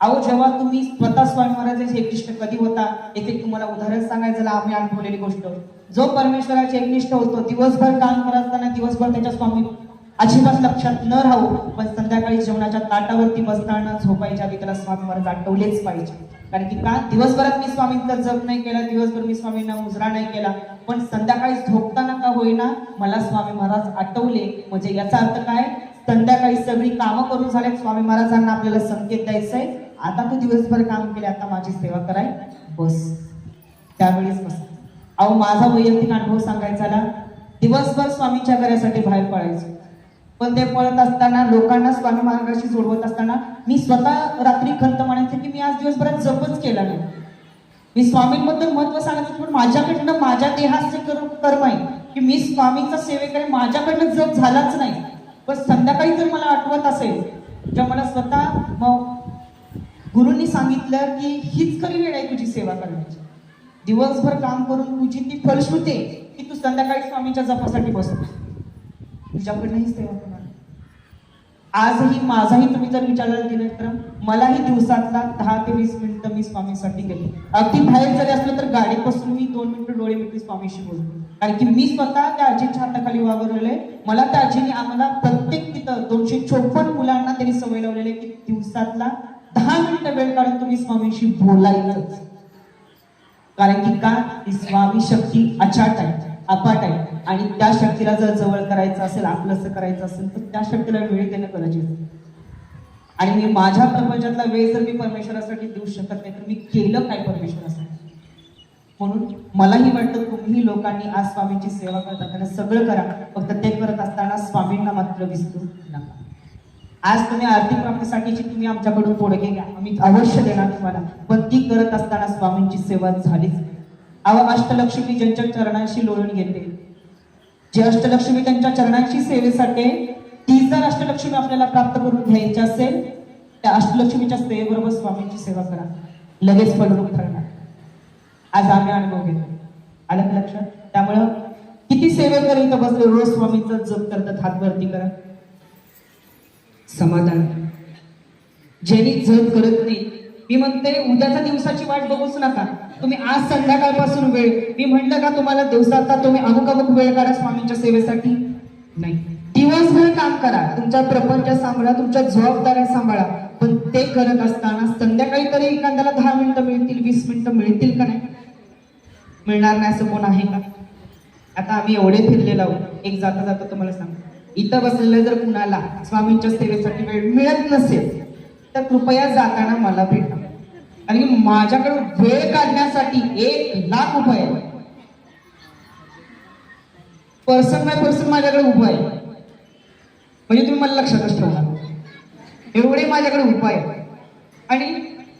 अहो, जेव्हा तुम्ही स्वतः स्वामी महाराजांचे एकनिष्ठ कधी होता, येथे तुम्हाला उदाहरण सांगायचं आम्ही अनुभवलेली गोष्ट. जो परमेश्वराचे एकनिष्ठ होतो, दिवसभर काम करत असताना दिवसभर त्याच्या स्वामी अजिबात लक्षात न राहू, पण संध्याकाळी जेवणाच्या ताटावरती बसताना झोपायच्या आधी त्याला स्वामी महाराज आठवलेच पाहिजे. कारण की का, दिवसभरात मी स्वामींचा जप नाही केला, दिवसभर मी स्वामींना मुजरा नाही केला, पण संध्याकाळी झोपताना का होईना मला स्वामी महाराज आठवले. म्हणजे याचा अर्थ काय, संध्याकाळी सगळी कामं करून झाले, स्वामी महाराजांना आपल्याला संकेत द्यायचा आहे, आता तू दिवसभर काम केले, आता माझी सेवा कराय बस. त्यावेळेस बस. अहो, माझा वैयक्तिक अनुभव सांगायचा ना, दिवसभर स्वामींच्या घरासाठी बाहेर पडायचो, पण ते पळत असताना लोकांना स्वामी महाराजांशी जोडवत असताना मी स्वतः रात्री खंत म्हणायचे की मी आज दिवसभरात जपच केला नाही. मी स्वामींबद्दल महत्व सांगायचं, पण माझ्याकडनं माझ्या देहाचे कर्म आहे की मी स्वामींचा सेवेकडे माझ्याकडनं जप झालाच नाही. पण संध्याकाळी जर मला आठवत असेल, जेव्हा मला स्वतः गुरूंनी सांगितलं की हीच खरी वेळ आहे तुझी सेवा करण्याची, दिवसभर काम करून तुझी ती फलश्रुती आहे की तू संध्याकाळी स्वामींच्या जपासाठी बसतो, तुझ्याकडनंही सेवा करणार. आजही माझाही तुम्ही जर विचारायला गेले तर मलाही दिवसातला 10 ते 20 मिनिटं मी स्वामींसाठी गेले. अगदी बाहेर जरी असलं तर गाडीत बसून मी 2 मिनिटं डोळे मिटून स्वामीशी बोलतो. कारण की मी स्वतः त्या आजीच्या हाताखाली वावरलेले. मला त्या आजीने आम्हाला प्रत्येक तिथं 254 मुलांना त्यांनी सवय लावलेली की दिवसातला 10 मिनिटं वेळ काढून तुम्ही स्वामींशी बोलायचंच. कारण की का, ही स्वामी शक्ती अचाट आहे, अपाट आहे, आणि त्या शक्तीला जर जवळ करायचं असेल, आपलंसं करायचं असेल तर त्या शक्तीला वेळ देणं गरजेचं. आणि मी माझ्या प्रपंचातला वेळ जर मी परमेश्वरासाठी देऊ शकत नाही तर मी केलं काय परमेश्वरासाठी? म्हणून मलाही वाटतं तुम्ही लोकांनी आज स्वामींची सेवा करत असताना सगळं करा, फक्त ते करत असताना स्वामींना मात्र विसरू नका. आज तुम्ही आर्थिक प्राप्तीसाठीची तुम्ही आमच्याकडून तोडगे घ्या, आम्ही अवश्य देणार तुम्हाला, पण ती करत असताना स्वामींची सेवा झालीच. अष्टलक्ष्मी ज्यांच्या चरणांशी लोळून घेते, जे अष्टलक्ष्मी त्यांच्या चरणांची सेवेसाठी, ती जर अष्टलक्ष्मी आपल्याला प्राप्त करून घ्यायची असेल, त्या अष्टलक्ष्मीच्या सेवेबरोबर स्वामींची सेवा करा, लगेच फलरूप ठरणार. आज आम्ही अनुभव घेतो. आलं का लक्षात? त्यामुळं किती सेवेकरी इथं बसले, रोज स्वामींचा जप करतात, हात वरती करा. समाधान ज्यांनी जप करत नाही, मी म्हणते उद्याच्या दिवसाची वाट बघूच नका. तुम्ही आज संध्याकाळपासून वेळ, मी म्हणलं का तुम्हाला दिवसाचा तुम्ही अमुक वेळ काढा स्वामींच्या सेवेसाठी? नाही, दिवसभर काम करा, तुमच्या प्रपंच सांभाळा, तुमच्या जबाबदाऱ्या सांभाळा, पण ते करत असताना संध्याकाळी तरी एखाद्याला 10 मिनिटं मिळतील, 20 मिनिटं मिळतील का? नाही मिळणार नाही असं कोण आहे का? आता आम्ही एवढे फिरलेलो आहोत, एक जाता जाता तुम्हाला सांगतो, इथं बसलेलं जर कुणाला स्वामींच्या सेवेसाठी वेळ मिळत नसेल तर कृपया जाताना मला भेटा. आणि माझ्याकडे वेळ काढण्यासाठी 1,00,000 उभं आहे, पर्सन बाय पर्सन माझ्याकडे उभं आहे. म्हणजे तुम्ही मला लक्षातच ठेवणार, एवढे माझ्याकडे उपाय. आणि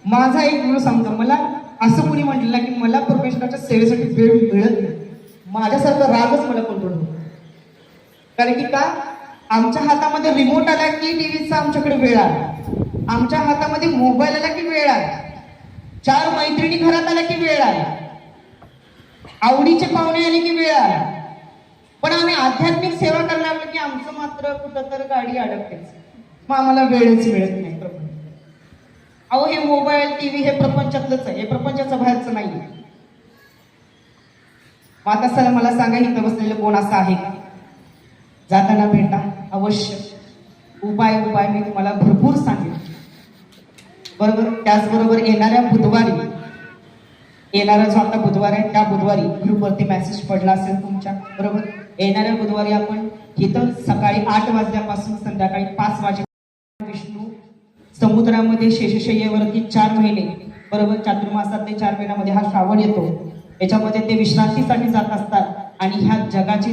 माझा एक गुरु सांगतो, मला असं कोणी म्हटलेलं की मला परमेश्वराच्या सेवेसाठी वेळ मिळत नाही, माझ्यासारखा रागच मला कंट्रोल होतो. कारण की का, आमच्या हातामध्ये रिमोट आला की टीव्हीचा आमच्याकडे वेळ आला, आमच्या हातामध्ये मोबाईल आला की वेळ आला, 4 मैत्रिणी घरात आला की वेळ आला, आवडीचे पाहुणे आले की वेळ आला. पण आम्ही आध्यात्मिक सेवा करायला लागलो की आमचं मात्र कुठं तर गाडी अडकतेच, मग आम्हाला वेळच मिळत नाही. अहो, हे मोबाईल टीव्ही हे प्रपंचातलंच आहे, हे प्रपंचाचं बाहेरचं नाही. मग आता सर मला सांगा, इथं बसलेलं कोण असं आहे का? जाताना भेटा अवश्य. उपाय मी तुम्हाला भरपूर सांगेन, बरोबर. त्याचबरोबर येणाऱ्या जो आता बुधवार आहे, त्या बुधवारी ग्रुपवरती मेसेज पडला असेल तुमच्या, बरोबर. येणाऱ्या बुधवारी आपण इथं सकाळी 8 वाजल्यापासून संध्याकाळी 5 वाजेपर्यंत विष्णू समुद्रामध्ये शेषशय्येवरती 4 महिने, बरोबर, चातुर्मासातले 4 महिन्यामध्ये हा श्रावण येतो, याच्यामध्ये ते विश्रांतीसाठी जात असतात. आणि ह्या जगाची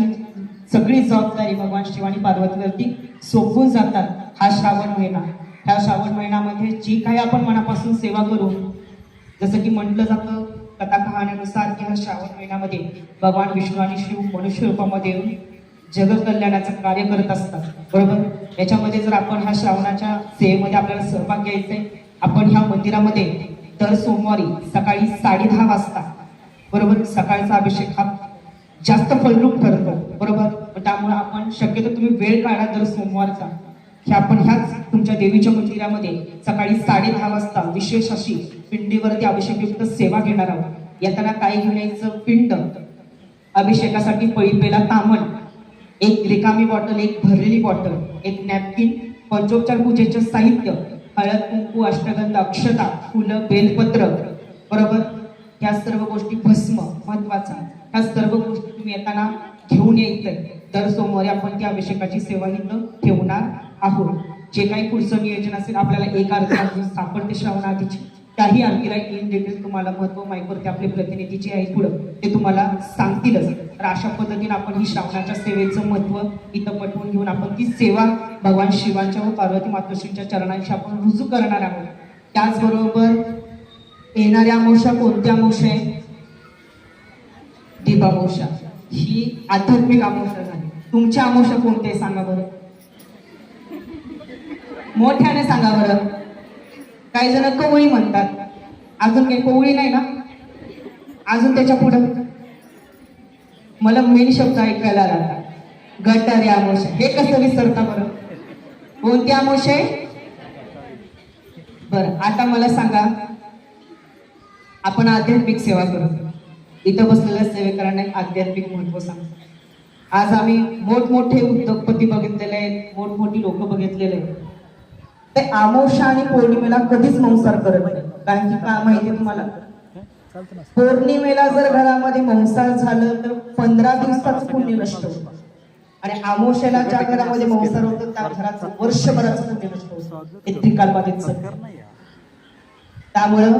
सगळी जबाबदारी भगवान शिव आणि पार्वतीवरती सोपवून जातात. हा श्रावण महिना, ह्या श्रावण महिन्यामध्ये जी काही आपण मनापासून सेवा करू, जसं की म्हटलं जातं कथा कहाण्यानुसार की ह्या श्रावण महिन्यामध्ये भगवान विष्णू आणि शिव मनुष्य रूपामध्ये येऊन जगत कल्याणाचं कार्य करत असतात, बरोबर. याच्यामध्ये जर आपण ह्या श्रावणाच्या सेवेमध्ये आपल्याला सहभाग घ्यायचा आहे, आपण ह्या मंदिरामध्ये दर सोमवारी सकाळी 10:30 वाजता, बरोबर, सकाळचा अभिषेक हा जास्त फलरूप ठरतो, बरोबर. त्यामुळे आपण शक्यतो तुम्ही वेळ काढा दर सोमवारचा, की आपण ह्याच तुमच्या देवीच्या मंदिरामध्ये सकाळी 10:30 वाजता विशेष अशी पिंडीवरती अभिषेकयुक्त सेवा घेणार आहोत. येताना काय घेऊन यायचं? पिंड, अभिषेकासाठी पळीपेला तांबण, एक रिकामी बॉटल, एक भरलेली बॉटल, एक नॅपकिन, पंचोपचार पूजेचं साहित्य, हळद, कुंकू, अष्टगंध, अक्षता, फुलं, बेलपत्र, बरोबर. ह्या सर्व गोष्टी, भस्म महत्वाचा, ह्या सर्व गोष्टी तुम्ही येताना घेऊन यायचं. दर सोमवारी आपण त्या अभिषेकाची सेवा इथं ठेवणार आहोत. जे काही पुढचं नियोजन असेल, आपल्याला एक आरती सापडते श्रावणाआधीची, त्याही आरतीला इन डिटेल तुम्हाला महत्व माईकवरती आपले प्रतिनिधी जे आहेत पुढं ते तुम्हाला सांगतीलच. तर अशा पद्धतीने आपण ही श्रावणाच्या सेवेचं महत्व इथं पटवून घेऊन आपण ती सेवा भगवान शिवांच्या व पार्वती मातोश्रींच्या चरणांशी आपण रुजू करणार आहोत. त्याचबरोबर येणाऱ्या अमावस्या, कोणत्या अमावस्या आहे? दीपामावस्या. ही आध्यात्मिक अमावस्या झाली. तुमच्या अमावस्या कोणते सांगा बरं, मोठ्याने सांगा बरं. काही जण कवळी म्हणतात, अजून काही कवळी नाही ना, अजून त्याच्या पुढं मला मेन शब्द ऐकायला आला, गटारी अमावस्या. हे कसं विसरता बरं? कोणती अमावस्या आहे बरं? आता मला सांगा, आपण आध्यात्मिक सेवा करतो, इथं बसलेल्या सेवेकरांना एक आध्यात्मिक महत्व सांगतो. आज आम्ही मोठमोठे उद्योगपती बघितलेले आहेत, मोठमोठी लोक बघितलेले आहेत, ते अमावस्या आणि पौर्णिमेला कधीच मंसार करत नाही. कारण की काय माहितीये तुम्हाला, पौर्णिमेला जर घरामध्ये मंसार झालं तर 15 दिवसाचं पुण्य नष्ट होतं. आणि आमोशाला ज्या घरामध्ये संसार होतो त्या घराचं वर्षभराचं पुण्य नसतो, ते त्रिकालबाधित सत्य. त्यामुळं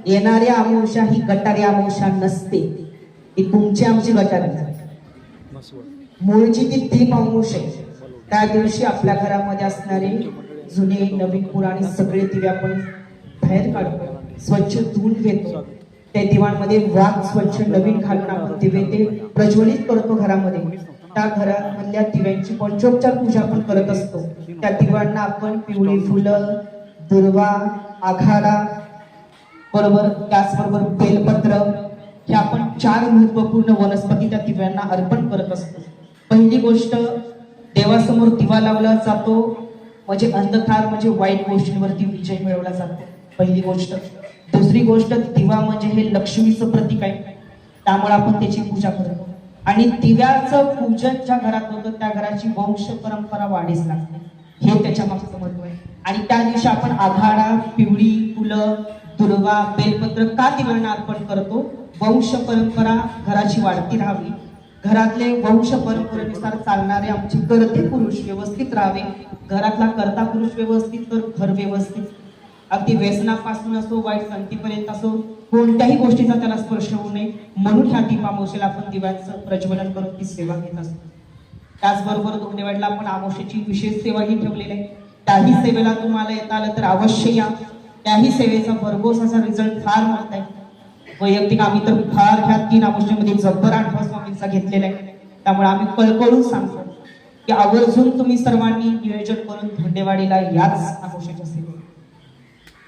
येणारी अमावस्या ही गटारी अमावस्या नसते, ही तुमची आमची गटारी. मूळची ती दीप अमावस्या आहे. त्या दिवशी आपल्या घरामध्ये असणारे जुने नवीन पुराणे सगळे दिवे आपण बाहेर काढतो, स्वच्छ धुवून घेतो. त्या दिव्यांमध्ये वात स्वच्छ नवीन घालून आपण दिवे ते प्रज्वलित करतो घरामध्ये. त्या घरामधल्या दिव्यांची पंचोपचार पूजा आपण करत असतो. त्या दिव्यांना आपण पिवळी फुलं, दुर्वा, आघाडा, बरोबर त्याचबरोबर बेलपत्र हे आपण 4 महत्वपूर्ण वनस्पती त्या दिव्यांना अर्पण करत असतो. पहिली गोष्ट, देवासमोर दिवा लावला जातो म्हणजे अंधकार म्हणजे वाईट गोष्टींवरती विजय मिळवला जातो, पहिली गोष्ट. दुसरी गोष्ट, दिवा म्हणजे हे लक्ष्मीचं प्रतीक आहे, त्यामुळे आपण त्याची पूजा करतो. आणि दिव्याचं पूजन ज्या घरात होतं त्या घराची वंश परंपरा वाढीस लागते, हे त्याच्या मागचं महत्व आहे. आणि त्या दिवशी आपण आघाडा, पिवळी फुलं, दुर्वा, बेलपत्र का दिव्यांना अर्पण करतो? वंश परंपरा घराची वाढती राहावी, घरातले वंश परंपरेनुसार चालणारे आमचे कर्ते पुरुष व्यवस्थित राहावे. घरातला कर्ता पुरुष व्यवस्थित तर घर व्यवस्थित. अगदी व्यसनापासून असो, वाईट संगतीपर्यंत असो, कोणत्याही गोष्टीचा त्याला स्पर्श होऊ नये म्हणून ह्या दीपामावस्येला आपण दिव्यांचं प्रज्वलन करून ती सेवा घेत असतो. त्याचबरोबर धोंडेवाडीला आपण अमावस्येची विशेष सेवाही ठेवलेली आहे. त्याही सेवेला तुम्हाला येता आलं तर अवश्य या. त्याही सेवेचा भरघोस असा रिझल्ट फार मोठा आहे. वैयक्तिक आम्ही तर फार ह्या 3 अमावस्येमध्ये जब्बर आठवा स्वामींचा घेतलेला आहे. त्यामुळे आम्ही कळकळून सांगतो की आवर्जून तुम्ही सर्वांनी नियोजन करून धोंडेवाडीला याच अमावस्येच्या सेवेत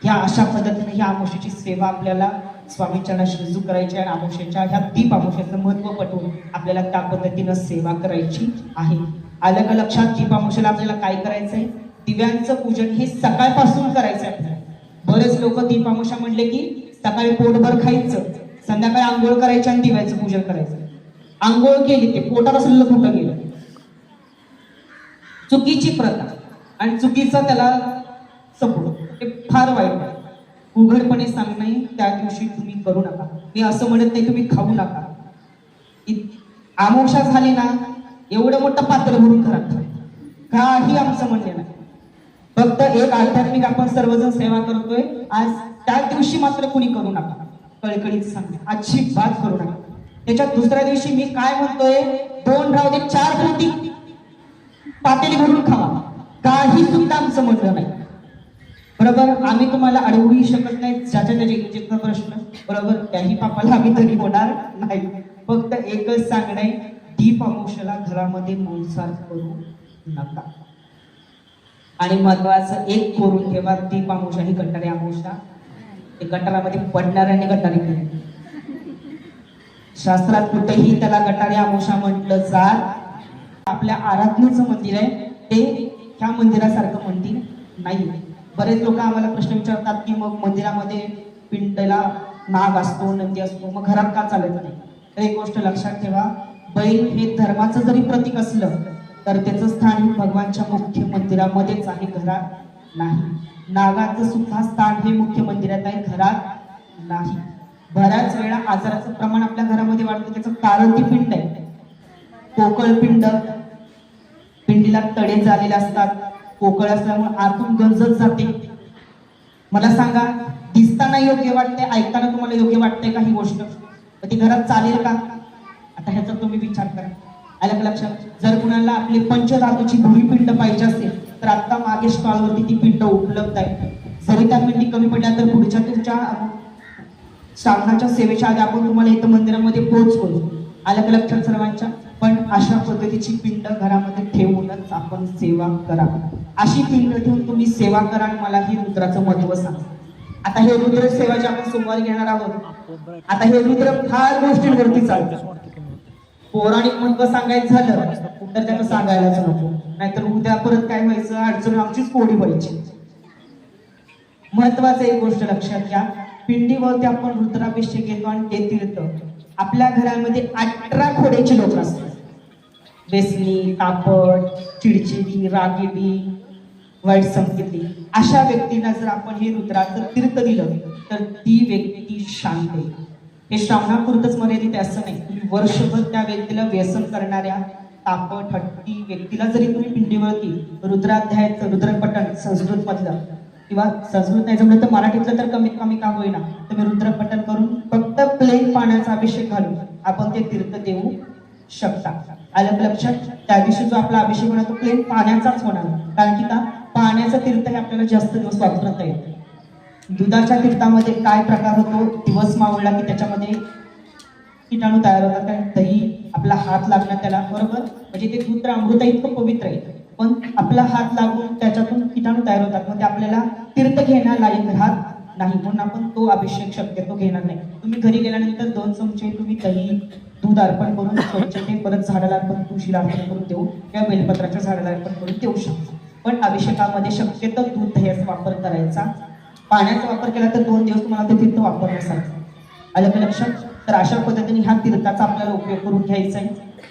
ह्या अशा पद्धतीने ह्या अमावस्येची सेवा आपल्याला स्वामींच्या रुजू करायची आहे. अमावस्येच्या ह्या दीप अमावस्येचं महत्व पटवून आपल्याला त्या पद्धतीनं सेवा करायची आहे. आलं का लक्षात? दीप अमावस्येला आपल्याला काय करायचंय? दिव्यांचं पूजन हे सकाळपासून करायचं आहे. बरेच लोक दीप अमावस्या म्हणले की सकाळी पोटभर खायचं, संध्याकाळी आंघोळ करायची आणि दिव्याचं पूजन करायचं. आंघोळ केली ते पोटात असलेलं कुठं गेलं, चुकीची प्रथा आणि चुकीचा त्याला सपोर्ट, हे फार वाईट आहे. उघडपणे सांगणे त्या दिवशी तुम्ही करू नका. मी असं म्हणत नाही तुम्ही खाऊ नका. अमावस्या झाली ना, एवढं मोठं पात्र भरून घरात काही आमचं म्हणणे नाही. फक्त एक आध्यात्मिक आपण सर्वजण सेवा करतोय आज, त्या दिवशी मात्र कुणी करू नका. कळकळीत सांगते, अजिबात करू नका. त्याच्यात दुसऱ्या दिवशी मी काय म्हणतोय, 2 राहू दे 4 पोटी पातेली भरून खावा, काही सुद्धा आमचं म्हणणं नाही. बरोबर, आम्ही तुम्हाला अडवूही शकत नाही. ज्याच्या त्याच्या इच्छेचा प्रश्न, बरोबर, त्याही पापाला आम्ही तरी होणार नाही. फक्त एकच सांगणे, दीप अमावस्येला घरामध्ये मांसाहार करू नका. आणि महत्वाचं एक करून ठेवा, दीप अमावस्या ही गटारी अमावस्या. ते गटारामध्ये पडणाऱ्यांनी गटारी केली. शास्त्रात कुठेही त्याला गटारी अमावस्या म्हटलं जात. आपल्या आराधनेचं मंदिर आहे ते, ह्या मंदिरासारखं मंदिर नाही. बरेच लोक आम्हाला प्रश्न विचारतात की मग मंदिरामध्ये पिंडला नाग असतो, नंदी असतो, मग घरात का चालत नाही? तर एक गोष्ट लक्षात ठेवा, बैल हे धर्माचं जरी प्रतीक असलं तर त्याचं स्थान भगवानच्या मुख्य मंदिरामध्येच आहे, घरात नाही. नागाचं सुद्धा स्थान हे मुख्य मंदिरात आहे, घरात नाही. बऱ्याच वेळा आजाराचं प्रमाण आपल्या घरामध्ये वाढतं, त्याचं कारण ती पिंड आहे. पोकळ पिंड, पिंडीला तडे झालेले असतात, पोकळ असल्यामुळे आतून गंजत जाते. मला सांगा, दिसताना योग्य वाटते, ऐकताना तुम्हाला योग्य वाटते का ही गोष्ट? ती घरात चालेल का? आता ह्याचा तुम्ही विचार करा. आलं का लक्षात? जर कुणाला आपली पंचधातूची भुरी पिंड पाहिजे असेल तर आता मागे स्टॉलवरती ती पिंड उपलब्ध आहे. जरी त्या पिंडी कमी पडल्या तर पुढच्या तुमच्या श्रावणाच्या सेवेच्या आधी आपण तुम्हाला इथं मंदिरामध्ये पोहोच करू. आलं का लक्षात सर्वांच्या? पण अशा पद्धतीची पिंड घरामध्ये ठेवूनच आपण सेवा करा. अशी पिंड ठेवून तुम्ही सेवा करा आणि मला ही रुद्राचं महत्व सांगा. आता हे रुद्र सेवा जी आपण सोमवारी घेणार आहोत, आता हे रुद्र फार गोष्टींवरती चालतं. पौराणिक महत्व सांगायचं झालं तर त्यानं सांगायलाच नको, नाहीतर उद्या परत काय व्हायचं, अडचण आमचीच कोडी व्हायची. महत्वाचं एक गोष्ट लक्षात घ्या, पिंडीवरती आपण रुद्राभिषेक घेतो आणि ते तीर्थ आपल्या घरामध्ये 18 खोड्याची लोक असतात. बेसनी, तापट, चिडचिडी, रागिडी, वाईट संकेती, अशा व्यक्तींना जर आपण हे रुद्राचं तीर्थ दिलं तर ती व्यक्ती शांत होईल. हे श्रावणापुरतच मर्यादित असं नाही, तुम्ही वर्षभर त्या व्यक्तीला व्यसन करणाऱ्या तापट हट्टी व्यक्तीला जरी तुम्ही पिंडीवरती रुद्राध्यायाचं रुद्रपठण संस्कृत मधलं किंवा संस्कृत नाही जमलं तर मराठीतलं तर कमीत कमी का होईना तुम्ही रुद्रपठण करून फक्त प्लेन पाण्याचा अभिषेक घालून आपण ते तीर्थ देऊ शकता. आलं लक्षात? त्या दिवशी जो आपला अभिषेक होणार तो प्लेन पाण्याचाच होणार, कारण की का पाण्याचं तीर्थ हे आपल्याला जास्त दिवस वापरता येतं. दुधाच्या तीर्थामध्ये काय प्रकार होतो, दिवस मावळला की त्याच्यामध्ये किटाणू तयार होतात, कारण दही आपला हात लागणार त्याला, बरोबर, म्हणजे ते दूध तर अमृत इतकं पवित्र आहे, पण आपला हात लागून त्याच्यातून किटाणू तयार होतात, मग ते आपल्याला तीर्थ घेण्यालायक राहत नाही, म्हणून आपण तो अभिषेक शक्यतो घेणार नाही. तुम्ही घरी गेल्यानंतर 2 चमचे तुम्ही दही दूध अर्पण करून स्वच्छ ते परत झाडाला अर्पण तुळशीला अर्पण करून देऊ किंवा बेलपत्राच्या झाडाला अर्पण करून देऊ शकतो. पण अभिषेकामध्ये शक्यतो दूध दह्याचा वापर करायचा. पाण्याचा वापर केला तर 2 दिवस तुम्हाला ते तीर्थ वापरण्यासाठी. आलं का लक्षात? तर अशा पद्धतीने ह्या तीर्थाचा आपल्याला उपयोग करून घ्यायचा आहे,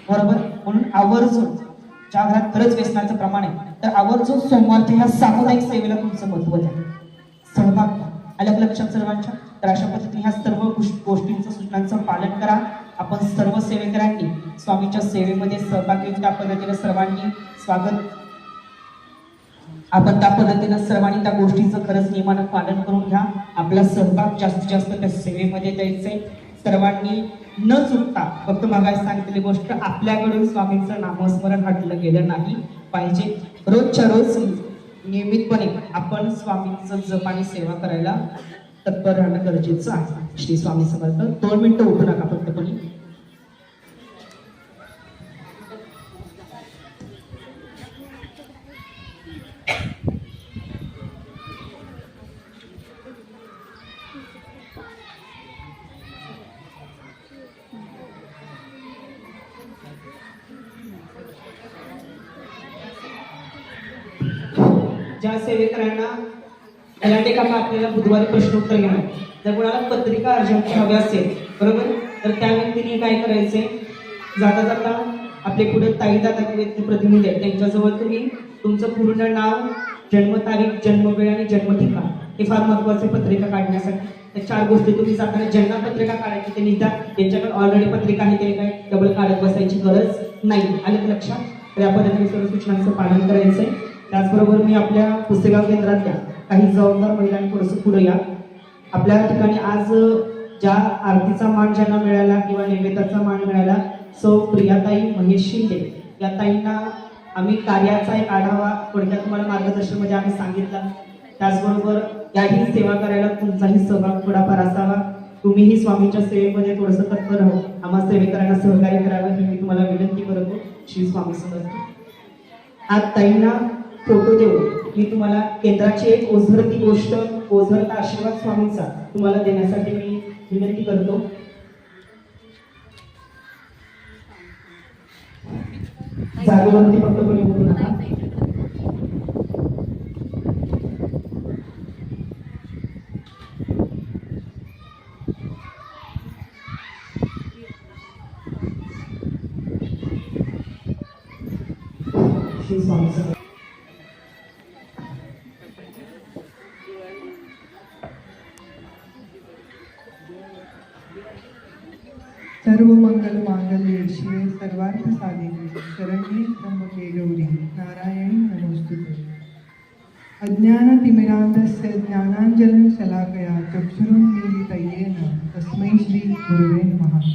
बरोबर. म्हणून आवर्जून ज्या घरात खरंच व्यसनाचं प्रमाण आहे तर आवर्जून सोमवार ते ह्या सामुदायिक सेवेला तुमचं महत्व द्या, सहभाग घ्या. आलं का लक्षात सर्वांच्या? तर अशा पद्धतीने ह्या सर्व गोष्टींचं सूचनांचं पालन करा. आपण सर्व सेवेकरांनी स्वामीच्या सेवेमध्ये सहभाग घेऊन त्या पद्धतीने सर्वांनी स्वागत, आपण त्या पद्धतीनं सर्वांनी त्या गोष्टीचं खरंच नियमानं पालन करून घ्या. आपला सहभाग जास्तीत जास्त त्या सेवेमध्ये द्यायचंय. सर्वांनी न चुकता, फक्त मागास सांगितलेली गोष्ट, आपल्याकडून स्वामींचं नामस्मरण हटलं गेलं नाही पाहिजे. रोजच्या रोज नियमितपणे आपण स्वामींचं जप आणि सेवा करायला तत्पर राहणं गरजेचं आहे. श्री स्वामी समर्थ. 2 मिनिटं उठू नका फक्त कोणी. ज्या सेवेकरांना गलांडे काका आपल्याला बुधवारी प्रश्नोत्तर घेणार, जर कोणाला पत्रिका अर्जंट हवी असेल, बरोबर, तर त्या व्यक्तीने काय करायचंय, जाता जाता आपले पुढे ताई दादा व्यक्ती प्रतिनिधी आहेत त्यांच्याजवळ तुम्ही तुमचं पूर्ण नाव, जन्मतारीख, जन्मवेळ आणि जन्मठिकाण हे फार महत्वाचे पत्रिका काढण्यासाठी. त्या 4 गोष्टी तुम्ही जाताना ज्यांना पत्रिका काढायची त्यांनी द्या, त्यांच्याकडे ऑलरेडी पत्रिका आहे ते काय डबल काढत बसायची गरज नाही. आलं लक्षात? तर या पद्धतीने सर्व सूचनांचं पालन करायचंय. त्याचबरोबर मी आपल्या पुसेगाव केंद्रातल्या काही जबाबदार महिलांनी थोडंसं पुढे या. आपल्या ठिकाणी आज ज्या आरतीचा मान ज्यांना मिळाला किंवा नैवेद्याचा मान मिळाला, सौ प्रियाताई महेश शिंदे या ताईंना आम्ही कार्याचा एक आढावा थोडक्यात तुम्हाला मार्गदर्शनमध्ये आम्ही सांगितलं. त्याचबरोबर याही सेवा करायला तुमचाही सहभाग थोडाफार असावा. तुम्हीही स्वामींच्या सेवेमध्ये थोडंसं तत्पर राहू, आम्हा सेवेकरांना सहकार्य करावं ही मी तुम्हाला विनंती करतो. श्री स्वामी समर्थ. आज ताईंना फोटो देऊ मी तुम्हाला केंद्राची एक ओझरती गोष्ट, ओझरता आशीर्वाद स्वामींचा तुम्हाला देण्यासाठी मी विनंती करतो. जागेवरती फक्त कोणी बोलू नका. श्री स्वामी समर्थ. सर्व मंगल मांगल्ये शिवे सर्वार्थ साधिके शरण्ये त्र्यंबके गौरी नारायणी नमोस्तुते. अज्ञानतिमिरान्धस्य ज्ञानाञ्जनं शलाकया चक्षुरुन्मीलितं येन तस्मै श्री गुरुवे नमः.